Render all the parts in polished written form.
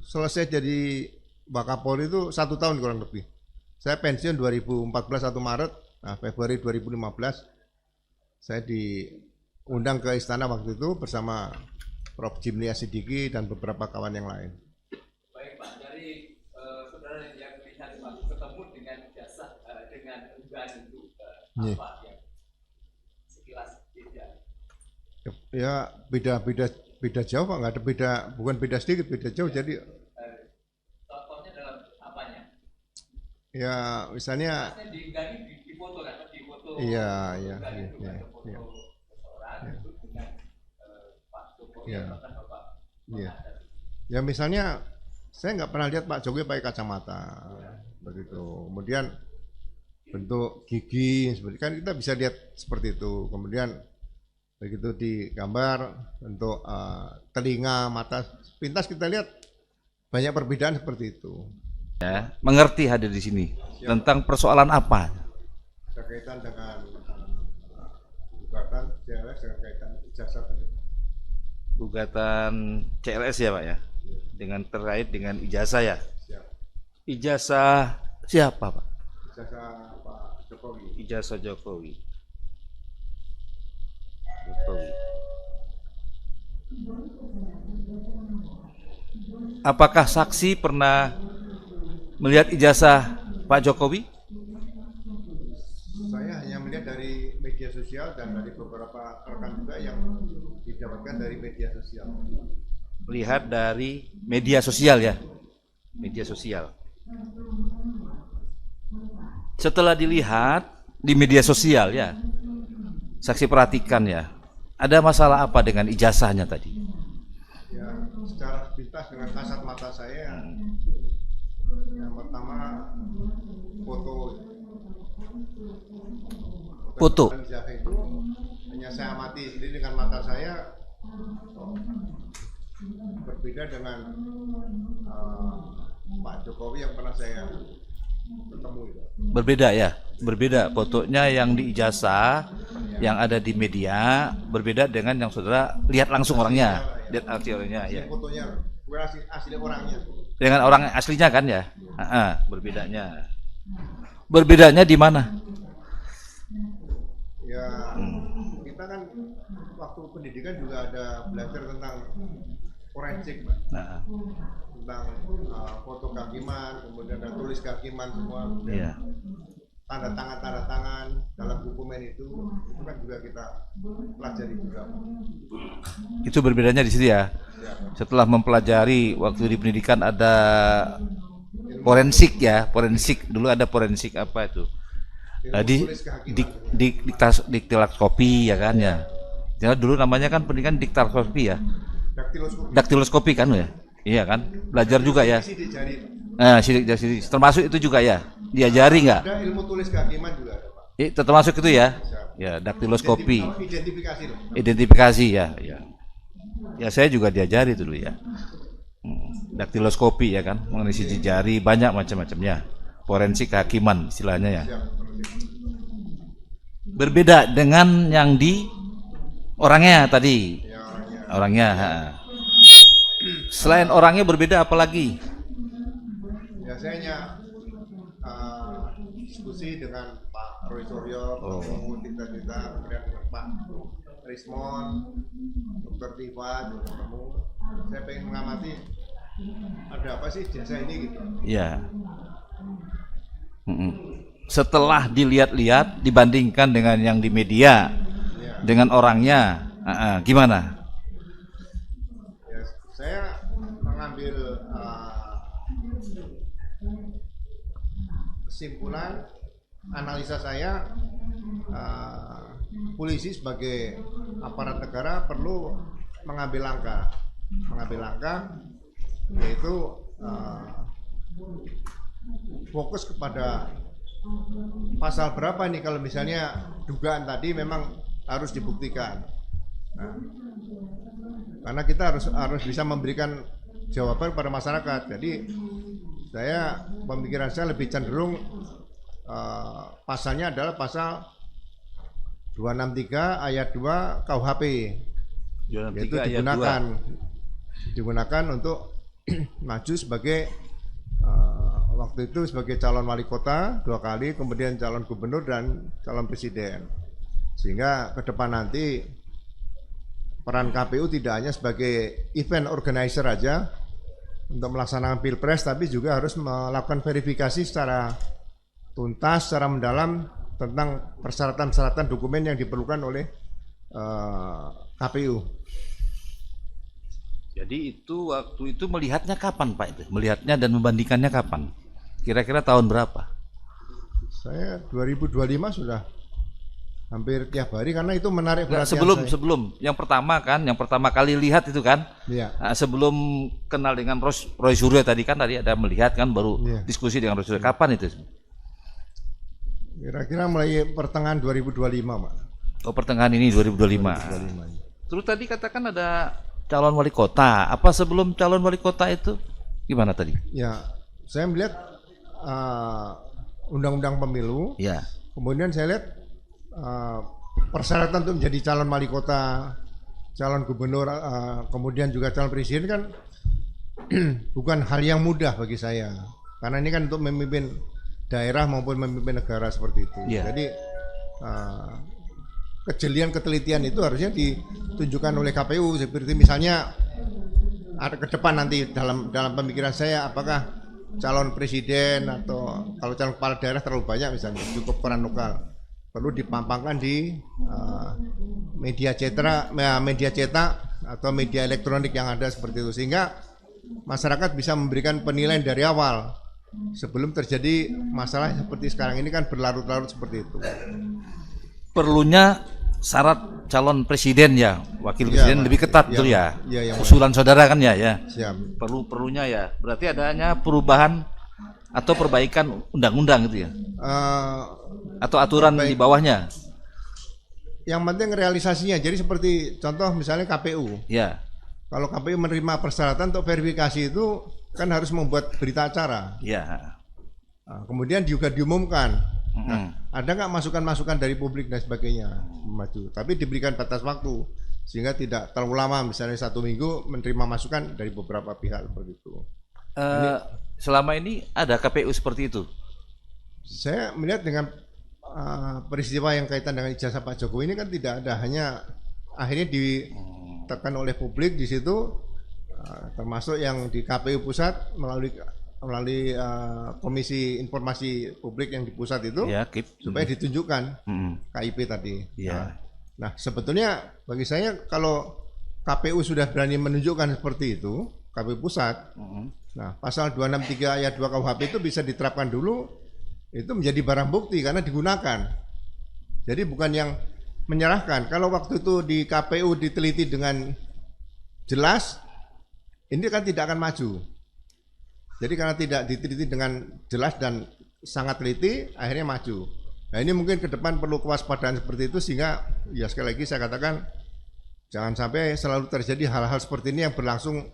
selesai jadi Wakapolri itu 1 tahun kurang lebih. Saya pensiun 2014 1 Maret, nah Februari 2015 saya diundang ke istana waktu itu bersama Prof. Jimli Asidiki dan beberapa kawan yang lain. Baik Pak, dari saudara yang melihat Pak ketemu dengan jasa dengan unggahan itu apa yang sekilas beda? Ya beda jauh Pak, nggak ada beda, bukan beda sedikit, beda jauh. Jadi contohnya dalam apanya? ya misalnya Di foto kan, di foto. Iya. Seseorang itu dengan Pak Jokowi bahkan Bapak. Iya. Ya misalnya saya nggak pernah lihat Pak Jokowi pakai kacamata begitu. Kemudian bentuk gigi seperti kan kita bisa lihat seperti itu. Kemudian begitu di gambar bentuk telinga, mata, pintas kita lihat banyak perbedaan seperti itu. Ya, mengerti hadir di sini. Tentang persoalan apa? Berkaitan dengan gugatan CLS dengan kaitan ijazah tadi. Gugatan CLS ya Pak ya? Dengan terkait dengan ijazah ya? Siap. Ijazah siapa Pak? Ijazah Pak Jokowi. Ijazah Jokowi. Apakah saksi pernah melihat ijazah Pak Jokowi? Saya hanya melihat dari media sosial dan dari beberapa rekan juga yang didapatkan dari media sosial. Lihat dari media sosial ya? Media sosial. Setelah dilihat di media sosial ya, saksi perhatikan ya, ada masalah apa dengan ijazahnya tadi? Ya, secara sepintas dengan kasat mata saya, yang pertama foto ijazah itu hanya saya amati sendiri dengan mata saya, berbeda dengan Pak Jokowi yang pernah saya ketemu itu. Berbeda ya, berbeda fotonya yang di ijazah, yang ada di media, berbeda dengan yang saudara lihat langsung orangnya, lihat asli orangnya ya. Fotonya bukan asli orangnya. Dengan orang aslinya kan ya, berbedanya di mana? Ya, kita kan waktu pendidikan juga ada belajar tentang forensik, Pak. Tentang foto kehakiman, kemudian ada tulis kehakiman semua. Iya. Tanda tangan dalam dokumen itu kan juga kita pelajari juga. Itu berbedanya di situ ya. Setelah mempelajari waktu di pendidikan ada forensik ya, forensik dulu ada forensik apa itu? Diktiloskopi ya kan ya. Ya dulu namanya kan pendidikan diktiloskopi ya. Daktiloskopi kan ya. Iya kan? Belajar juga ya. Nah, sidik jari termasuk itu juga ya. Diajari nggak? Ada ilmu tulis kehakiman juga ada, Pak. Termasuk itu ya. Ya, daktiloskopi. Identifikasi loh. Identifikasi ya. Ya saya juga diajari dulu ya. Daktiloskopi ya kan, mengenai sidik jari banyak macam-macamnya. Forensik kehakiman istilahnya ya. Berbeda dengan yang di orangnya tadi. Orangnya. Selain orangnya berbeda apalagi? Ya saya hanya diskusi dengan Pak Roy Suryo, kita kemudian dengan Pak Rismon, Dr. Tifa juga ketemu. Saya pengen mengamati ada apa sih jasa ini gitu. Iya. Setelah dilihat-lihat dibandingkan dengan yang di media, dengan orangnya, gimana? Ya, saya mengambil kesimpulan analisa saya, polisi sebagai aparat negara perlu mengambil langkah yaitu fokus kepada pasal berapa nih kalau misalnya dugaan tadi memang harus dibuktikan. Nah, karena kita harus bisa memberikan jawaban pada masyarakat. Jadi pemikiran saya lebih cenderung pasalnya adalah pasal 263 ayat 2 KUHP, yaitu digunakan untuk maju sebagai waktu itu sebagai calon wali kota 2 kali, kemudian calon gubernur dan calon presiden. Sehingga ke depan nanti peran KPU tidak hanya sebagai event organizer aja untuk melaksanakan pilpres, tapi juga harus melakukan verifikasi secara tuntas, secara mendalam tentang persyaratan-persyaratan dokumen yang diperlukan oleh KPU. Jadi itu waktu itu melihatnya kapan Pak itu? Melihatnya dan membandingkannya kapan? Kira-kira tahun berapa? Saya 2025 sudah hampir tiap hari karena itu menarik perhatian sebelum yang pertama kali lihat itu kan. Iya. Nah, sebelum kenal dengan Roy Suryo tadi ada melihat kan baru diskusi dengan Roy Suryo. Kapan itu? Kira-kira mulai pertengahan 2025, Pak. Oh, pertengahan ini 2025. Terus tadi katakan ada calon wali kota. Apa sebelum calon wali kota itu gimana tadi? Ya, saya melihat undang-undang pemilu. Ya. Kemudian saya lihat persyaratan untuk menjadi calon wali kota, calon gubernur, kemudian juga calon presiden kan bukan hal yang mudah bagi saya. Karena ini kan untuk memimpin daerah maupun memimpin negara seperti itu. Yeah. Jadi kejelian ketelitian itu harusnya ditunjukkan oleh KPU. Seperti misalnya ada ke depan nanti dalam pemikiran saya, apakah calon presiden atau kalau calon kepala daerah terlalu banyak misalnya, cukup peran lokal, perlu dipampangkan di media cetak atau media elektronik yang ada seperti itu, sehingga masyarakat bisa memberikan penilaian dari awal sebelum terjadi masalah seperti sekarang ini kan berlarut-larut seperti itu. Perlunya syarat calon presiden ya, wakil presiden lebih ketat betul ya. Yang usulan saudara kan ya. Siap. Perlunya ya. Berarti adanya perubahan atau perbaikan undang-undang gitu ya. Atau aturan di bawahnya. Yang penting realisasinya. Jadi seperti contoh misalnya KPU. Ya. Kalau KPU menerima persyaratan untuk verifikasi itu kan harus membuat berita acara. Ya. Kemudian juga diumumkan. Ada nggak masukan-masukan dari publik dan sebagainya maju. Tapi diberikan batas waktu sehingga tidak terlalu lama. Misalnya 1 minggu menerima masukan dari beberapa pihak seperti itu. Selama ini ada KPU seperti itu? Saya melihat dengan peristiwa yang kaitan dengan ijazah Pak Jokowi ini kan tidak ada, hanya akhirnya ditekan oleh publik di situ, termasuk yang di KPU pusat melalui Komisi Informasi Publik yang di pusat itu, ya, supaya ditunjukkan KIP tadi. Ya. Nah sebetulnya bagi saya kalau KPU sudah berani menunjukkan seperti itu, KPU pusat, nah pasal 263 ayat 2 KUHP itu bisa diterapkan dulu, itu menjadi barang bukti karena digunakan. Jadi bukan yang menyerahkan. Kalau waktu itu di KPU diteliti dengan jelas, ini kan tidak akan maju. Jadi karena tidak diteliti dengan jelas dan sangat teliti, akhirnya maju. Nah ini mungkin ke depan perlu kewaspadaan seperti itu, sehingga ya sekali lagi saya katakan jangan sampai selalu terjadi hal-hal seperti ini yang berlangsung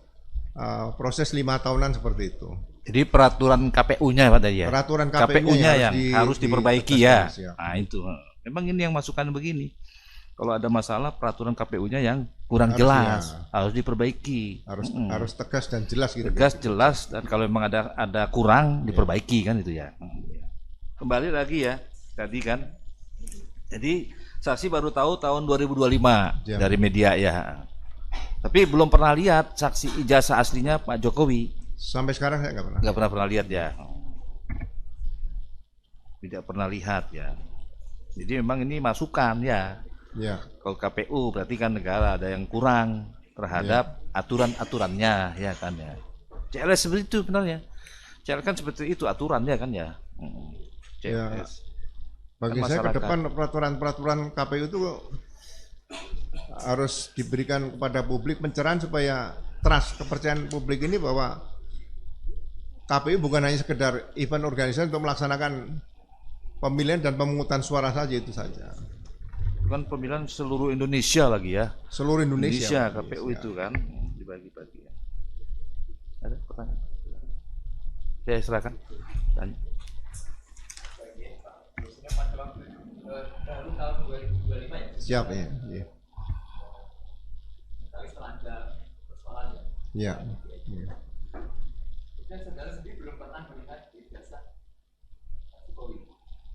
proses 5 tahunan seperti itu. Jadi peraturan KPU-nya Pak tadi ya? Peraturan KPU-nya yang harus diperbaiki ya. Nah itu, memang ini yang masukan begini. Kalau ada masalah peraturan KPU-nya yang kurang jelas, harus diperbaiki. Harus tegas dan jelas gitu. Tegas, jelas, dan kalau memang ada kurang diperbaiki kan itu ya. Kembali lagi ya, tadi kan. Jadi saksi baru tahu tahun 2025 dari media ya. Tapi belum pernah lihat saksi ijazah aslinya Pak Jokowi. Sampai sekarang saya nggak pernah. Nggak pernah lihat ya. Tidak pernah lihat ya. Jadi memang ini masukan ya. Ya. Kalau KPU berarti kan negara ada yang kurang terhadap aturan-aturannya ya kan ya. CLS seperti itu benarnya. CLS kan seperti itu aturannya kan ya. CLS. Bagi kan saya ke depan peraturan-peraturan KPU itu harus diberikan kepada publik pencerahan supaya trust, kepercayaan publik ini bahwa KPU bukan hanya sekedar event organisasi untuk melaksanakan pemilihan dan pemungutan suara saja, itu saja. Kan pemilihan seluruh Indonesia lagi ya. Seluruh Indonesia KPU itu kan dibagi-bagi ya. Ada pertanyaan? Ya silakan. Tanya. Tahun 2025 ya? Siap ya. Iya. Tapi setelah ada persoalan ya. Iya. saudara sendiri belum pernah melihat ijazah Jokowi.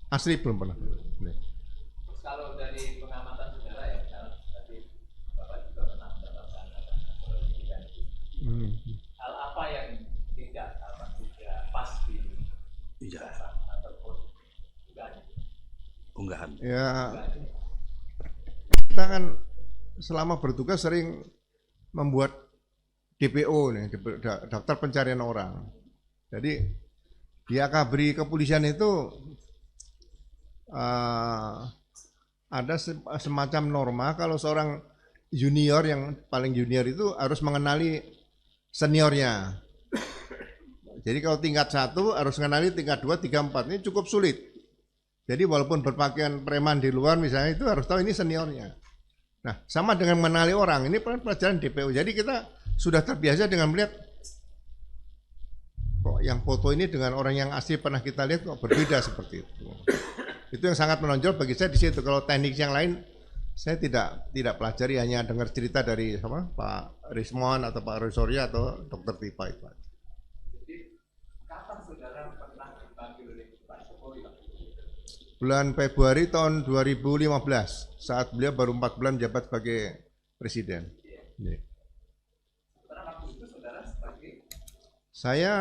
Asli belum pernah. Terus kalau dari pengamatan saudara ya, karena tadi Bapak juga pernah mendapatkan pendidikan. Hal apa yang tidak pas di ijazah ataupun Unggahan. Ya, kita kan selama bertugas sering membuat DPO nih, daftar pencarian orang. Jadi di Akabri kepolisian itu ada semacam norma kalau seorang junior yang paling junior itu harus mengenali seniornya. Jadi kalau tingkat 1 harus mengenali tingkat 2, 3, 4. Ini cukup sulit. Jadi walaupun berpakaian preman di luar misalnya itu harus tahu ini seniornya. Nah, sama dengan mengenali orang, ini pelajaran DPO. Jadi kita sudah terbiasa dengan melihat kok yang foto ini dengan orang yang asli pernah kita lihat kok berbeda seperti itu. Itu yang sangat menonjol bagi saya di situ. Kalau teknik yang lain saya tidak pelajari, hanya dengar cerita dari Pak Rismon atau Pak Rosoria atau Dr. Tipa itu. Jadi kapan saudara pernah dipanggil oleh Pak Jokowi? Bulan Februari tahun 2015 saat beliau baru 4 bulan menjabat sebagai presiden. Yeah. Saya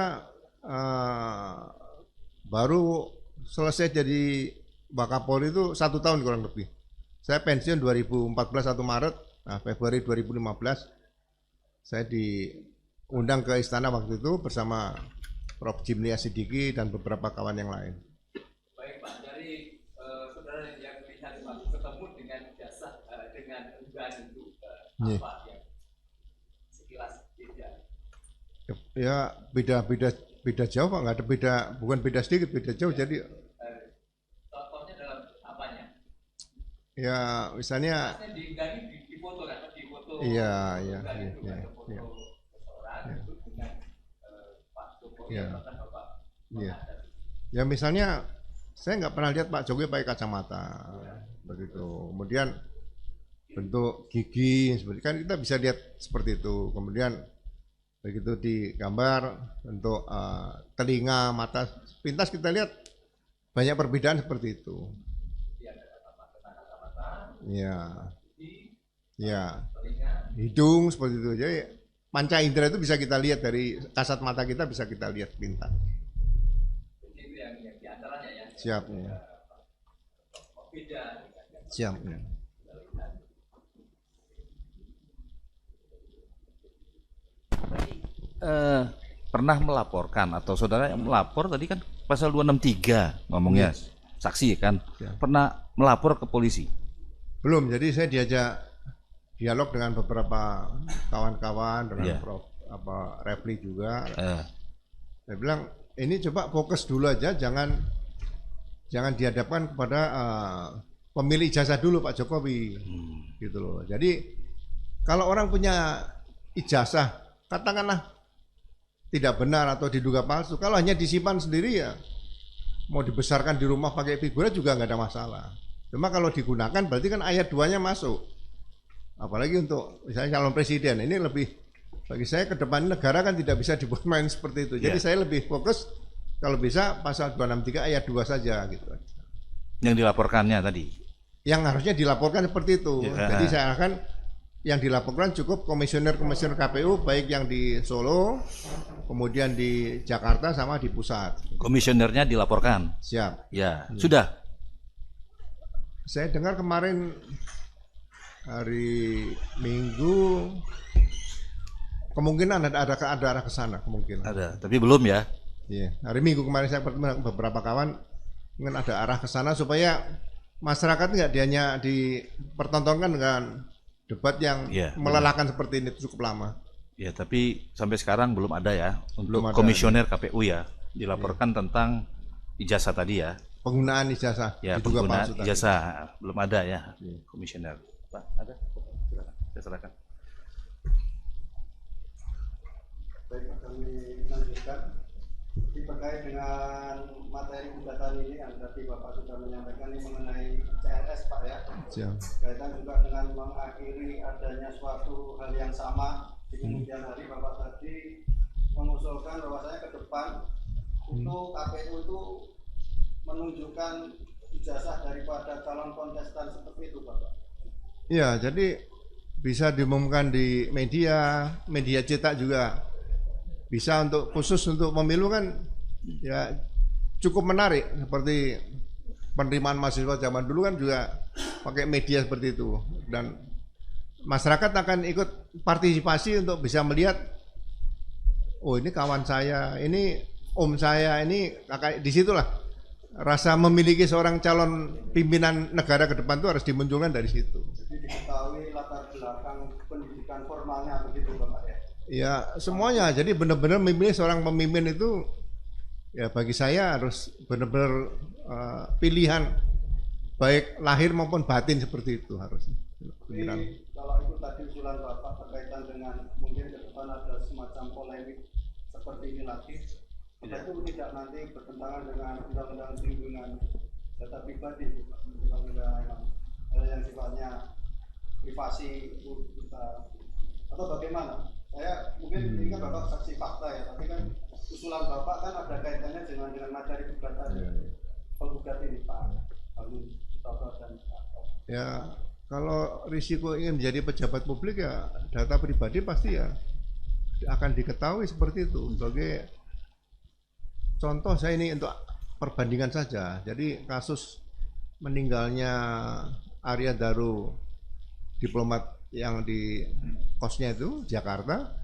baru selesai jadi Wakapolri itu 1 tahun kurang lebih. Saya pensiun 2014 1 Maret, nah Februari 2015 saya diundang ke istana waktu itu bersama Prof. Jimli Asidiki dan beberapa kawan yang lain. Baik Pak, dari saudara yang melihat ketemu dengan jasa dengan unggahan itu apa yang sekilas beda? Ya beda jauh Pak, nggak ada beda, bukan beda sedikit, beda jauh. Ya. Jadi contohnya dalam apanya? Ya misalnya di foto kan, di foto. Iya. Pak Jokowi bahkan Bapak. Iya. Ya misalnya saya nggak pernah lihat Pak Jokowi pakai kacamata begitu. Kemudian bentuk gigi seperti kan kita bisa lihat seperti itu. Kemudian begitu di gambar untuk telinga, mata, pintas kita lihat banyak perbedaan seperti itu. Ya, hidung seperti itu. Jadi panca indera itu bisa kita lihat dari kasat mata kita, bisa kita lihat pintas. Jadi itu yang diantaranya ya. Siap ya. Siap ya. Pernah melaporkan atau saudara yang melapor tadi kan pasal 263 ngomongnya saksi kan pernah melapor ke polisi? Belum, jadi saya diajak dialog dengan beberapa kawan-kawan dengan Prof. Refli juga. Saya bilang ini coba fokus dulu aja, jangan dihadapkan kepada pemilik ijazah dulu Pak Jokowi, gitu loh. Jadi kalau orang punya ijazah katakanlah tidak benar atau diduga palsu, kalau hanya disimpan sendiri ya mau dibesarkan di rumah pakai figuran juga nggak ada masalah. Cuma kalau digunakan berarti kan ayat 2-nya masuk. Apalagi untuk misalnya calon presiden, ini lebih bagi saya ke depan negara kan tidak bisa dibuat main seperti itu. Jadi saya lebih fokus kalau bisa pasal 263 ayat 2 saja gitu. Yang dilaporkannya tadi. Yang harusnya dilaporkan seperti itu. Jadi saya akan yang dilaporkan cukup komisioner KPU baik yang di Solo, kemudian di Jakarta sama di pusat. Komisionernya dilaporkan. Siap. Ya, sudah. Saya dengar kemarin hari Minggu kemungkinan ada arah ke sana kemungkinan. Ada, tapi belum ya. Iya, hari Minggu kemarin saya bertemu beberapa kawan mungkin ada arah ke sana supaya masyarakat nggak hanya dipertontonkan dengan debat yang melelahkan seperti ini cukup lama. Ya, tapi sampai sekarang belum ada ya untuk belum ada. Komisioner KPU ya dilaporkan tentang ijazah tadi ya. Penggunaan ijazah. Ya, penggunaan ijazah belum ada ya. Komisioner. Pak, ada? Silakan. Saya silakan. Baik, kami lanjutkan. Terkait dengan materi gugatan ini yang tadi Bapak sudah menyampaikan ini mengenai CLS Pak ya. Kaitan juga dengan mengakhiri adanya suatu hal yang sama di kemudian hari Bapak tadi mengusulkan bahwasanya ke depan itu KPU itu menunjukkan ijazah daripada calon kontestan seperti itu, Bapak. Iya, jadi bisa diumumkan di media cetak juga bisa untuk khusus untuk pemilu kan ya cukup menarik seperti penerimaan mahasiswa zaman dulu kan juga pakai media seperti itu dan masyarakat akan ikut partisipasi untuk bisa melihat oh ini kawan saya, ini om saya, ini kakak, disitulah rasa memiliki seorang calon pimpinan negara ke depan itu harus dimunculkan dari situ. Jadi diketahui latar belakang pendidikan formalnya begitu Bapak ya? Ya semuanya, jadi benar-benar memilih seorang pemimpin itu ya bagi saya harus benar-benar pilihan baik lahir maupun batin seperti itu harusnya. Jadi kalau itu tadi usulan Bapak berkaitan dengan mungkin ke depan ada semacam polemik seperti ini lagi, itu tidak nanti bertentangan dengan undang-undang perlindungan data pribadi, undang-undang yang sifatnya privasi itu kita atau bagaimana? Saya mungkin ini kan Bapak saksi fakta ya, tapi kan usulan Bapak kan ada kaitannya dengan materi gugatan penggugat ini Pak Alun dan ya kalau risiko ingin menjadi pejabat publik ya data pribadi pasti ya akan diketahui seperti itu. Sebagai contoh saya ini untuk perbandingan saja. Jadi kasus meninggalnya Arya Daru, diplomat yang di kosnya itu Jakarta,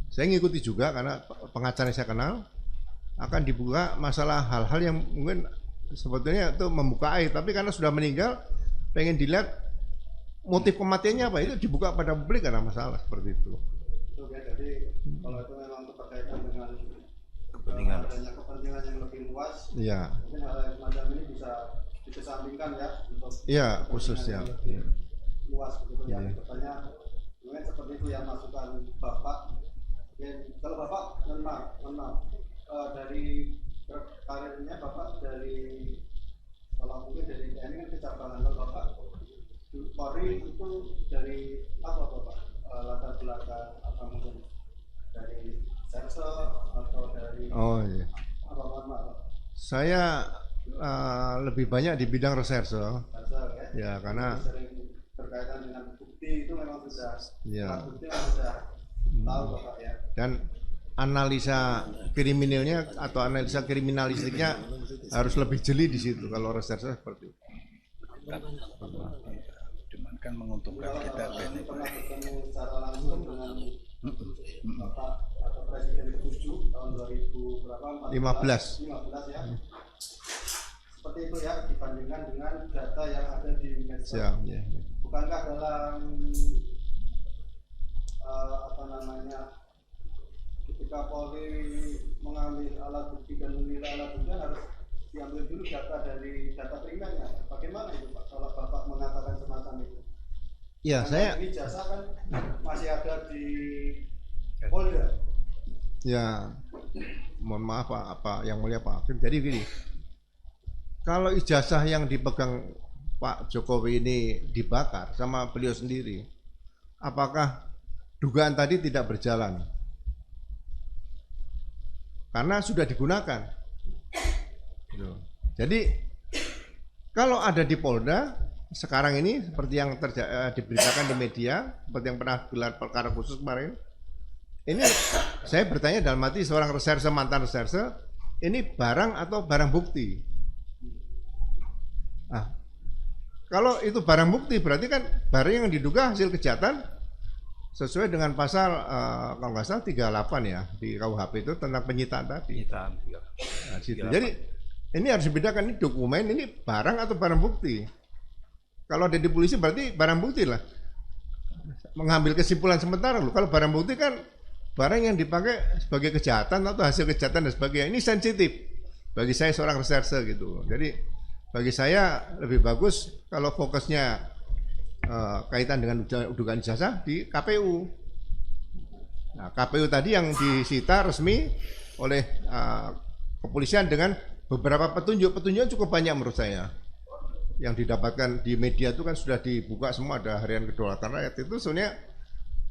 saya ngikuti juga karena pengacara saya kenal, akan dibuka masalah hal-hal yang mungkin sebetulnya itu membuka aib, tapi karena sudah meninggal pengen dilihat motif kematiannya apa, itu dibuka pada publik karena masalah seperti itu. Oke, jadi kalau itu memang berkaitan dengan adanya kepentingan yang lebih luas, ya mungkin hal yang semacam ini bisa dikesampingkan ya untuk khususnya luas begitu ya. Katanya mungkin seperti itu yang masukan Bapak. Oke, kalau Bapak memang dari karirnya Bapak dari kalau mungkin dari TNI kan kecabangan Bapak Polri itu dari apa Bapak latar belakang apa mungkin dari serse atau dari apa Bapak? Saya lebih banyak di bidang reserse ya karena sering berkaitan dengan bukti itu memang sudah bukti memang sudah tahu Bapak ya. Dan analisa kriminalnya atau analisa kriminalistiknya harus lebih jeli di situ kalau reserse seperti itu. Cuman kan menguntungkan kita benefit. Pernah bertemu secara langsung dengan Bapak atau Presiden ke-7 tahun 2000 berapa? 15 ya. Seperti itu ya dibandingkan dengan data yang ada di medsos. Bukankah dalam apa namanya ketika Polri mengambil alat bukti dan menilai alat bukti harus diambil dulu data dari data primernya. Bagaimana itu Pak kalau Bapak mengatakan semacam itu? Ya, saya ijazah kan masih ada di Polda. Ya, mohon maaf Pak yang mulia Pak Hakim. Jadi gini, kalau ijazah yang dipegang Pak Jokowi ini dibakar sama beliau sendiri, apakah dugaan tadi tidak berjalan? Karena sudah digunakan. Jadi kalau ada di Polda sekarang ini seperti yang diberitakan di media, seperti yang pernah gelar perkara khusus kemarin, ini saya bertanya dalam hati seorang reserse, mantan reserse, ini barang atau barang bukti? Nah, kalau itu barang bukti berarti kan barang yang diduga hasil kejahatan sesuai dengan pasal kalau nggak salah 38 ya di KUHP itu tentang penyitaan tadi. Nah, situ. Jadi ini harus dibedakan, ini dokumen, ini barang atau barang bukti. Kalau ada di polisi berarti barang bukti lah. Mengambil kesimpulan sementara loh. Kalau barang bukti kan barang yang dipakai sebagai kejahatan atau hasil kejahatan dan sebagainya. Ini sensitif bagi saya seorang reserse gitu. Jadi bagi saya lebih bagus kalau fokusnya kaitan dengan dugaan ijazah di KPU. Nah, KPU tadi yang disita resmi oleh kepolisian dengan beberapa petunjuk cukup banyak menurut saya. Yang didapatkan di media itu kan sudah dibuka semua, ada harian kedaulatan rakyat itu sebenarnya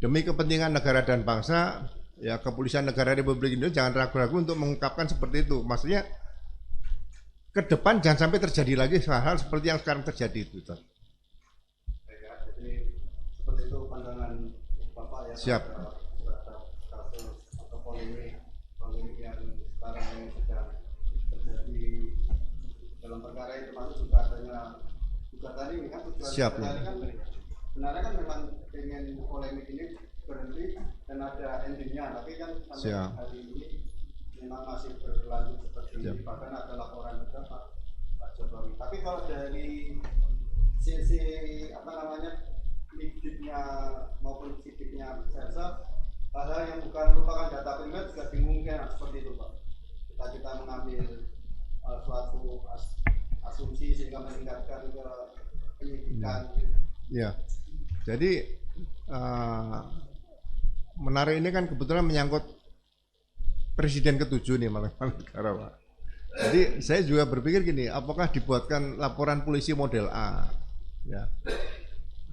demi kepentingan negara dan bangsa ya Kepolisian Negara Republik Indonesia jangan ragu-ragu untuk mengungkapkan seperti itu. Maksudnya ke depan jangan sampai terjadi lagi hal-hal seperti yang sekarang terjadi itu. Jadi seperti itu pandangan Bapak ya. Siap. Terhadap kasus atau polemik yang sekarang ini sedang terjadi dalam perkara itu, masuk juga adanya gugatan ini kan. Siap. Sebenarnya kan memang ingin polemik ini berhenti dan ada endingnya, tapi kan sampai hari ini memang masih berlanjut seperti ini. Bahkan ada laporan juga Pak Jokowi. Tapi kalau dari sisi lidiknya maupun sidiknya Sersa, hal-hal yang bukan merupakan data primer juga dimungkinkan seperti itu Pak. Kita mengambil suatu asumsi sehingga meningkatkan ke penyidikan. Ya, jadi menarik ini kan kebetulan menyangkut Presiden ke-7 nih malah negara Pak. Jadi saya juga berpikir gini, apakah dibuatkan laporan polisi model A? Ya,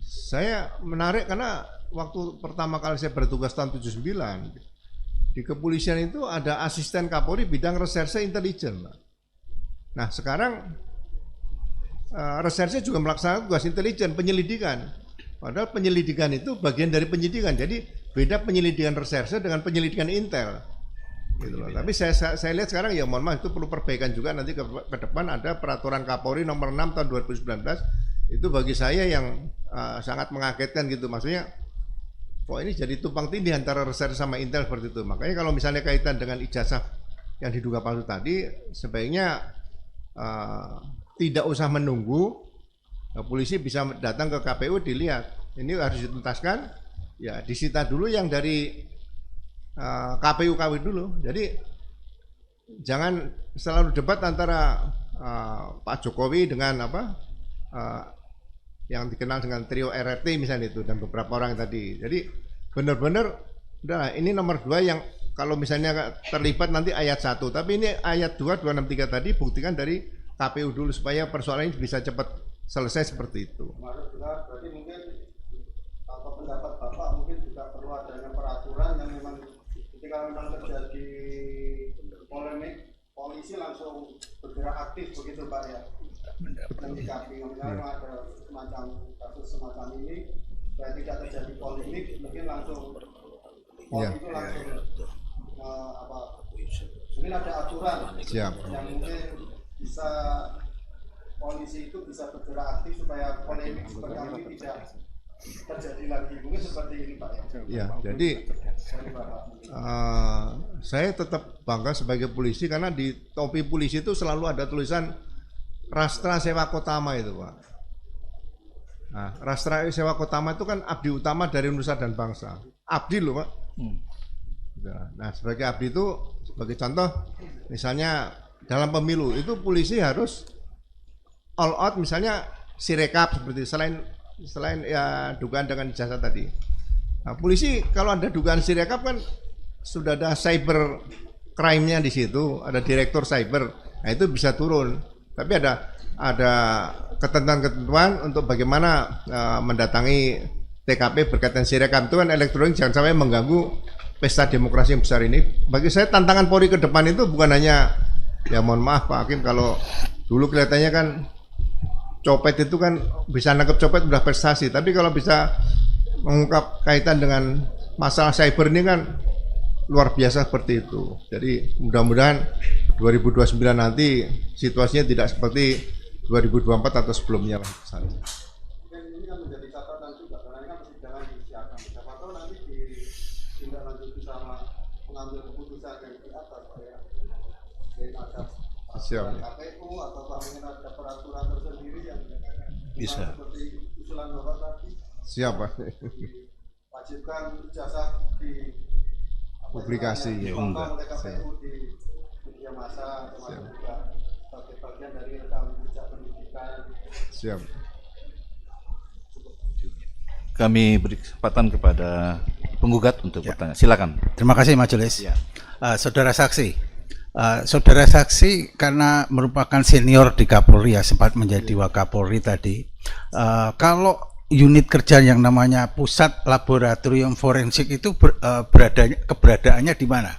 saya menarik karena waktu pertama kali saya bertugas tahun 79 di kepolisian itu ada asisten Kapolri bidang reserse intelijen. Nah sekarang reserse juga melaksanakan tugas intelijen penyelidikan. Padahal penyelidikan itu bagian dari penyidikan. Jadi beda penyelidikan reserse dengan penyelidikan intel. Gitu loh. Tapi saya lihat sekarang ya mohon maaf itu perlu perbaikan juga nanti ke depan ada peraturan Kapolri nomor 6 tahun 2019 itu bagi saya yang sangat mengagetkan gitu. Maksudnya kok ini jadi tumpang tindih antara reserse sama intel seperti itu. Makanya kalau misalnya kaitan dengan ijazah yang diduga palsu tadi sebaiknya tidak usah menunggu, polisi bisa datang ke KPU dilihat ini harus dituntaskan, ya disita dulu yang dari KPU dulu. Jadi jangan selalu debat antara Pak Jokowi dengan yang dikenal dengan trio RRT misalnya itu dan beberapa orang tadi. Jadi benar-benar udah ini nomor 2 yang kalau misalnya terlibat nanti ayat 1, tapi ini ayat 2 263 tadi buktikan dari KPU dulu supaya persoalan ini bisa cepat selesai seperti itu. Berarti mungkin atau pendapat Bapak mungkin juga perlu adanya peraturan yang memang ketika memang terjadi polemik polisi langsung bergerak aktif begitu Pak ya. Menyikapi misalnya ada semacam kasus semacam ini supaya tidak terjadi polemik mungkin langsung itu langsung mungkin ada aturan yang mungkin bisa polisi itu bisa bergerak aktif supaya polemik seperti ini tidak terjadi lagi, mungkin seperti ini Pak ya. Jadi saya tetap bangga sebagai polisi karena di topi polisi itu selalu ada tulisan Rastra Sewa Kotama itu Pak. Nah, Rastra Sewa Kotama itu kan abdi utama dari nusa dan bangsa. Abdi loh Pak. Nah sebagai abdi itu sebagai contoh misalnya dalam pemilu itu polisi harus all out misalnya sirekap seperti selain ya dugaan dengan ijazah tadi. Nah, polisi kalau ada dugaan sirekap kan sudah ada cyber crime-nya di situ, ada direktur cyber. Nah, itu bisa turun. Tapi ada ketentuan-ketentuan untuk bagaimana mendatangi TKP berkaitan sirekap itu kan elektronik jangan sampai mengganggu pesta demokrasi yang besar ini. Bagi saya tantangan Polri ke depan itu bukan hanya ya mohon maaf Pak Hakim kalau dulu kelihatannya kan copet itu kan bisa nangkep copet udah prestasi, tapi kalau bisa mengungkap kaitan dengan masalah cyber ini kan luar biasa seperti itu. Jadi mudah-mudahan 2029 nanti situasinya tidak seperti 2024 atau sebelumnya lah. Ini kan menjadi catatan juga karena ini kan persidangan disiapkan. Siapa tahu nanti ditindaklanjuti sama pengambil keputusan yang di atas Pak ya. Jadi ada KPU atau mungkin ada peraturan tersendiri yang bisa seperti usulan Bapak tadi. Siapa? Wajibkan ijazah di publikasi ya oleh KPU di media massa termasuk juga sebagai bagian dari rekam jejak pendidikan. Siap. Kami beri kesempatan kepada penggugat untuk bertanya. Silakan. Terima kasih Majelis. Ya. Saudara saksi karena merupakan senior di Kapolri ya sempat menjadi Wakapolri tadi. Kalau unit kerja yang namanya Pusat Laboratorium Forensik itu keberadaannya di mana?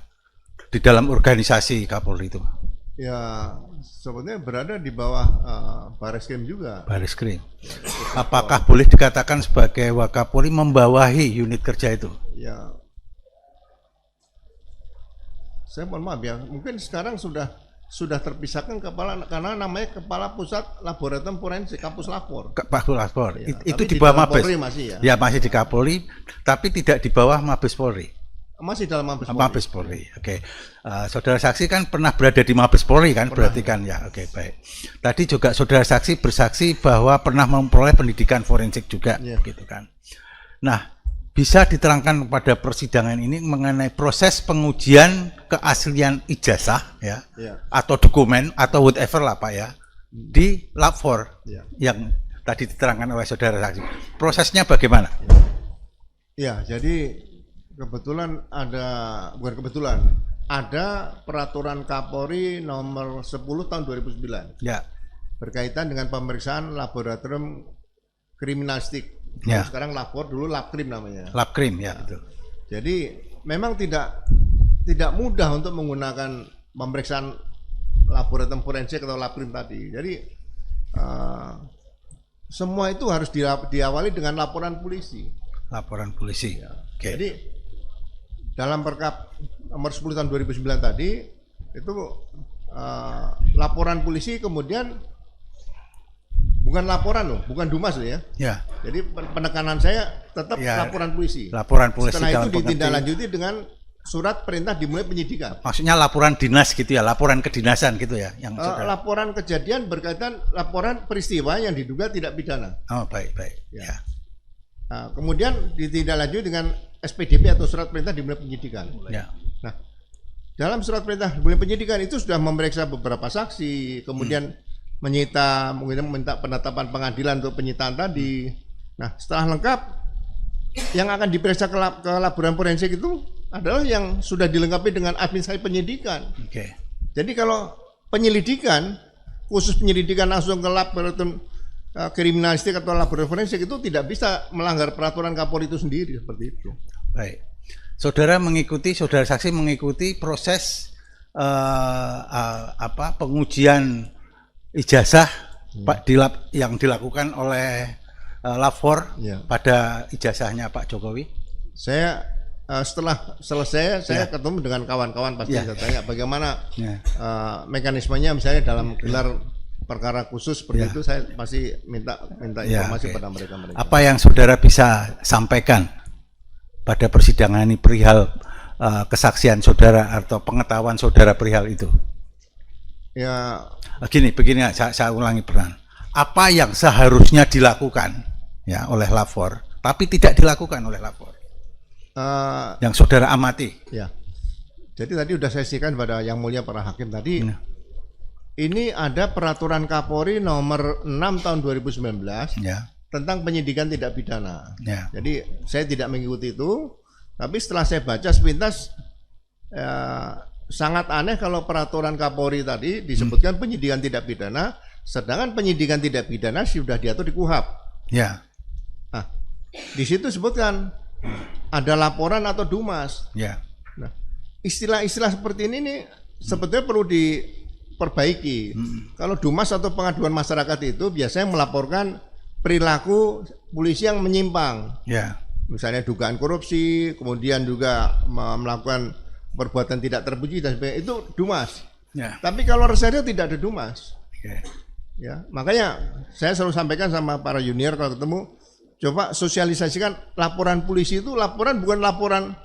Di dalam organisasi Kapolri itu? Ya, sebetulnya berada di bawah Bareskrim juga. Bareskrim. Apakah boleh dikatakan sebagai Wakapolri membawahi unit kerja itu? Ya, saya mohon maaf ya, mungkin sekarang sudah terpisahkan karena namanya Kepala Pusat Laboratorium Forensik Kampus Lapor. Kampus Lapor. Ya, itu di bawah Mabes. Masih ya. Ya, masih di Kapolri, tapi tidak di bawah Mabes Polri. Masih dalam Mabes Polri. Mabes Polri. Oke. Saudara saksi kan pernah berada di Mabes Polri kan? Pernah. Berarti kan ya. Oke, baik. Tadi juga saudara saksi bersaksi bahwa pernah memperoleh pendidikan forensik juga, gitu kan. Nah, bisa diterangkan pada persidangan ini mengenai proses pengujian keaslian ijazah ya, atau dokumen atau whatever lah Pak ya, di Lab 4 yang tadi diterangkan oleh saudara saksi. Prosesnya bagaimana? Ya, jadi kebetulan ada peraturan Kapolri nomor 10 tahun 2009 ya, berkaitan dengan pemeriksaan laboratorium kriminalistik. Ya. Sekarang lapor, dulu Labkrim namanya. Labkrim ya, betul. Jadi memang tidak mudah untuk menggunakan pemeriksaan laboratorium forensik atau Labkrim tadi. Jadi semua itu harus diawali dengan laporan polisi. Laporan polisi. Ya. Okay. Jadi dalam Perkap nomor 10 tahun 2009 tadi itu laporan polisi kemudian bukan laporan loh, bukan Dumas loh ya. Ya. Jadi penekanan saya tetap laporan polisi. Laporan polisi. Setelah itu ditindaklanjuti dengan surat perintah dimulai penyidikan. Maksudnya laporan dinas gitu ya, laporan kedinasan gitu ya, yang laporan kejadian berkaitan laporan peristiwa yang diduga tidak pidana. Oh, baik. Ya. Nah, kemudian ditindaklanjuti dengan SPDP atau surat perintah dimulai penyidikan. Ya. Nah, dalam surat perintah dimulai penyidikan itu sudah memeriksa beberapa saksi, kemudian menyita, mungkin minta penetapan pengadilan untuk penyitaan tadi. Nah, setelah lengkap, yang akan diperiksa ke laboratorium forensik itu adalah yang sudah dilengkapi dengan administrasi penyidikan. Oke. Jadi kalau penyelidikan, khusus penyelidikan langsung ke laboratorium kriminalistik atau laboratorium forensik itu tidak bisa melanggar peraturan Kapolri itu sendiri, seperti itu. Baik. Saudara saksi mengikuti proses pengujian ijazah yang dilakukan oleh Lab 4 pada ijazahnya Pak Jokowi. Saya setelah selesai saya ketemu dengan kawan-kawan, pasti saya tanya bagaimana mekanismenya, misalnya dalam gelar perkara khusus seperti itu, saya pasti minta informasi pada mereka. Apa yang saudara bisa sampaikan pada persidangan ini perihal kesaksian saudara atau pengetahuan saudara perihal itu? Ya, begini saya ulangi peran. Apa yang seharusnya dilakukan ya oleh Lab 4 tapi tidak dilakukan oleh Lab 4? Yang saudara amati. Ya. Jadi tadi sudah saya sampaikan pada yang mulia para hakim tadi. Ini ada peraturan Kapolri nomor 6 tahun 2019 tentang penyidikan tidak pidana. Jadi saya tidak mengikuti itu, tapi setelah saya baca sepintas sangat aneh kalau peraturan Kapolri tadi disebutkan penyidikan tidak pidana, sedangkan penyidikan tidak pidana sudah diatur di KUHP. Ya. Nah, di situ sebutkan ada laporan atau Dumas. Ya. Nah, istilah-istilah seperti ini nih sebetulnya perlu diperbaiki. Kalau Dumas atau pengaduan masyarakat itu biasanya melaporkan perilaku polisi yang menyimpang. Ya. Misalnya dugaan korupsi, kemudian juga melakukan perbuatan tidak terpuji dan sebagainya, itu Dumas. Ya. Tapi kalau reserse tidak ada Dumas. Ya, makanya saya selalu sampaikan sama para junior kalau ketemu, coba sosialisasikan laporan polisi itu laporan bukan laporan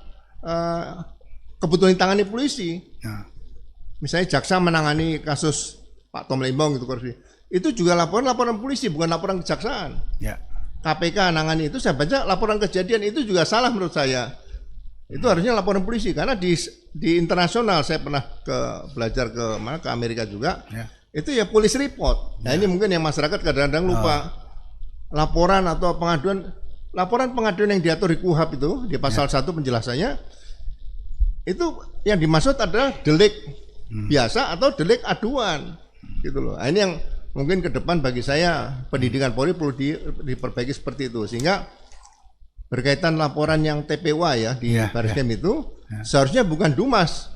kebetulan ditangani polisi. Ya. Misalnya jaksa menangani kasus Pak Tom Lembong gitu korupsi, itu juga laporan polisi bukan laporan kejaksaan. Ya. KPK menangani itu, saya baca laporan kejadian itu juga salah menurut saya. Itu harusnya laporan polisi, karena di internasional saya pernah belajar ke Amerika juga. Ya. Itu ya police report. Nah, ini mungkin yang masyarakat kadang-kadang lupa. Laporan atau laporan pengaduan yang diatur di KUHP itu di pasal 1 penjelasannya itu yang dimaksud adalah delik biasa atau delik aduan gitu loh. Nah, ini yang mungkin ke depan bagi saya pendidikan Polri perlu diperbaiki seperti itu, sehingga berkaitan laporan yang TPWA ya di Bariskem itu seharusnya bukan Dumas,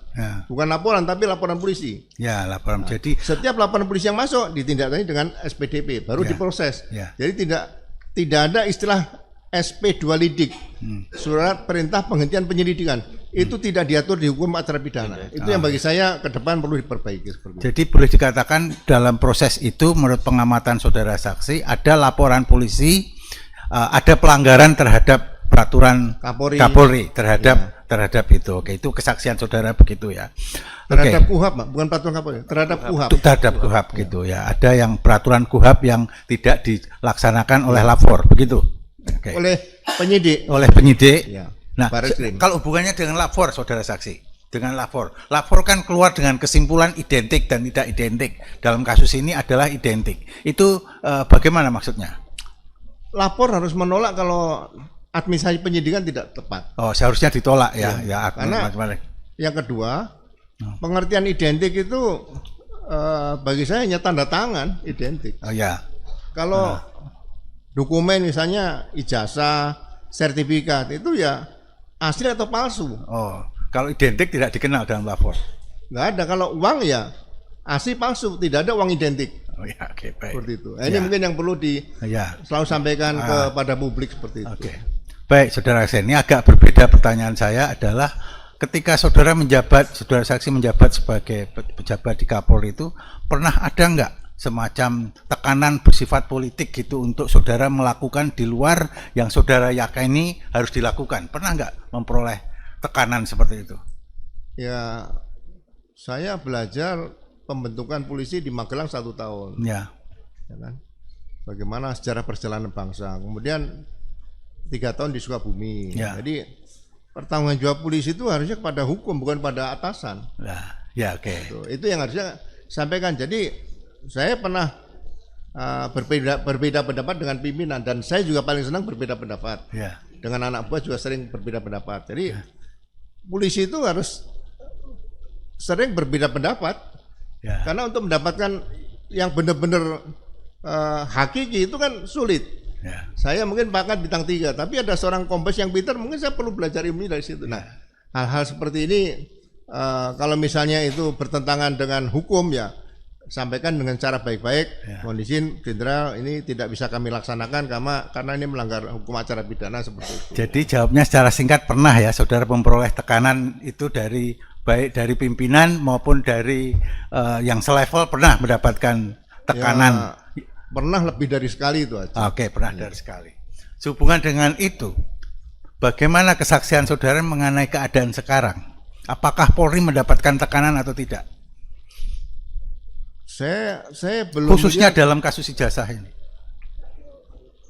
bukan laporan tapi laporan polisi. Ya, laporan. Jadi setiap laporan polisi yang masuk ditindaklanjuti dengan SPDP baru diproses. Jadi tidak ada istilah SP 2 lidik, surat perintah penghentian penyelidikan. Itu tidak diatur di hukum acara pidana. Itu yang bagi saya ke depan perlu diperbaiki seperti itu. Jadi boleh dikatakan dalam proses itu menurut pengamatan saudara saksi ada laporan polisi, ada pelanggaran terhadap peraturan Kapolri terhadap itu. Oke, itu kesaksian saudara begitu ya. Terhadap KUHAP, Pak, bukan peraturan Kapolri, terhadap KUHAP. Terhadap KUHAP gitu ya. Ada yang peraturan KUHAP yang tidak dilaksanakan oleh lapor begitu. Okay. Oleh penyidik. Ya. Nah, kalau hubungannya dengan lapor, saudara saksi, dengan lapor kan keluar dengan kesimpulan identik dan tidak identik. Dalam kasus ini adalah identik. Itu bagaimana maksudnya? Lapor harus menolak kalau administrasi penyidikan tidak tepat. Oh, seharusnya ditolak ya. Karena yang kedua, pengertian identik itu bagi saya hanya tanda tangan identik. Oh ya. Kalau dokumen misalnya ijazah, sertifikat itu ya asli atau palsu. Oh, kalau identik tidak dikenal dalam lapor. Nggak ada. Kalau uang ya asli palsu, tidak ada uang identik. Oh ya, oke, baik. Seperti itu. Ini mungkin yang perlu selalu sampaikan kepada publik seperti itu. Oke. Baik, saudara saksi, ini agak berbeda pertanyaan saya adalah ketika saudara saksi menjabat sebagai pejabat di Kapolri itu pernah ada nggak semacam tekanan bersifat politik gitu untuk saudara melakukan di luar yang saudara yakini harus dilakukan? Pernah nggak memperoleh tekanan seperti itu? Ya, saya belajar pembentukan polisi di Magelang 1 tahun. Ya kan? Bagaimana sejarah perjalanan bangsa. Kemudian 3 tahun di Sukabumi. Jadi pertanggungjawab polisi itu harusnya kepada hukum, bukan pada atasan. Ya, oke. Itu yang harusnya sampaikan. Jadi saya pernah berbeda pendapat dengan pimpinan, dan saya juga paling senang berbeda pendapat. Dengan anak buah juga sering berbeda pendapat. Jadi polisi itu harus sering berbeda pendapat, karena untuk mendapatkan yang benar-benar hakiki itu kan sulit. Saya mungkin pangkat bintang 3, tapi ada seorang kombes yang pintar, mungkin saya perlu belajar ilmu dari situ. Nah, hal-hal seperti ini kalau misalnya itu bertentangan dengan hukum ya sampaikan dengan cara baik-baik. Mohon izin Jenderal, ini tidak bisa kami laksanakan karena ini melanggar hukum acara pidana seperti itu. Jadi jawabnya secara singkat, pernah ya saudara memperoleh tekanan itu baik dari pimpinan maupun dari yang selevel, pernah mendapatkan tekanan? Pernah lebih dari sekali itu aja. Oke, pernah dari sekali. Sehubungan dengan itu, bagaimana kesaksian saudara mengenai keadaan sekarang? Apakah Polri mendapatkan tekanan atau tidak? Saya belum khususnya dalam kasus ijazah ini.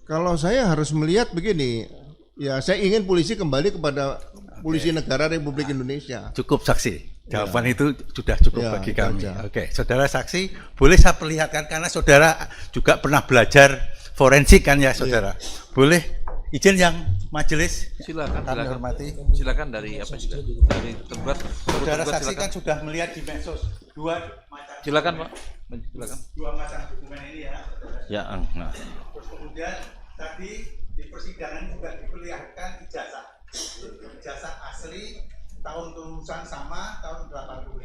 Kalau saya harus melihat begini, ya saya ingin polisi kembali kepada polisi negara Republik Indonesia. Cukup saksi. Jawaban itu sudah cukup bagi kami. Oke, saudara saksi, boleh saya perlihatkan karena saudara juga pernah belajar forensik kan ya saudara. Boleh izin yang majelis? Silakan. Hormati. Silakan dari apa juga? Dari tergugat. Saudara saksi kan sudah melihat di medsos 2 macam. Silakan, Pak. Silakan. 2 macam dokumen ini ya. Ya, nah. Terus kemudian tadi di persidangan juga diperlihatkan ijazah asli tahun kelulusan sama tahun 85.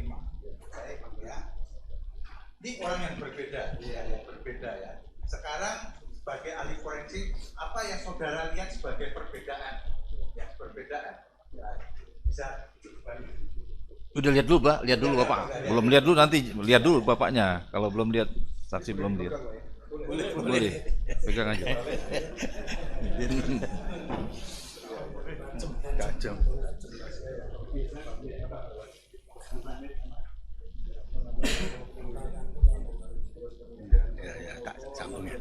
Baik ya. Ini orang yang berbeda, ya. Sekarang sebagai ahli forensik, apa yang saudara lihat sebagai perbedaan? Ya, perbedaan. Ya, bisa balik. Udah lihat dulu, Pak. Lihat dulu, Bapak. Belum lihat dulu, nanti lihat dulu Bapaknya. Kalau belum lihat, saksi belum lihat. Boleh. Pegang aja. Kacau. Ya, Kak, sambung ya.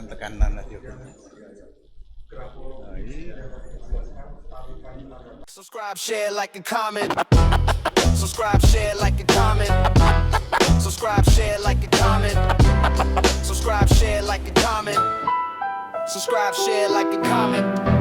Tekanan lagi. Subscribe, share, like, and comment. Subscribe, share, like, and comment. Subscribe, share, like, and comment. Subscribe, share, like, and comment. Subscribe, share, like, and comment.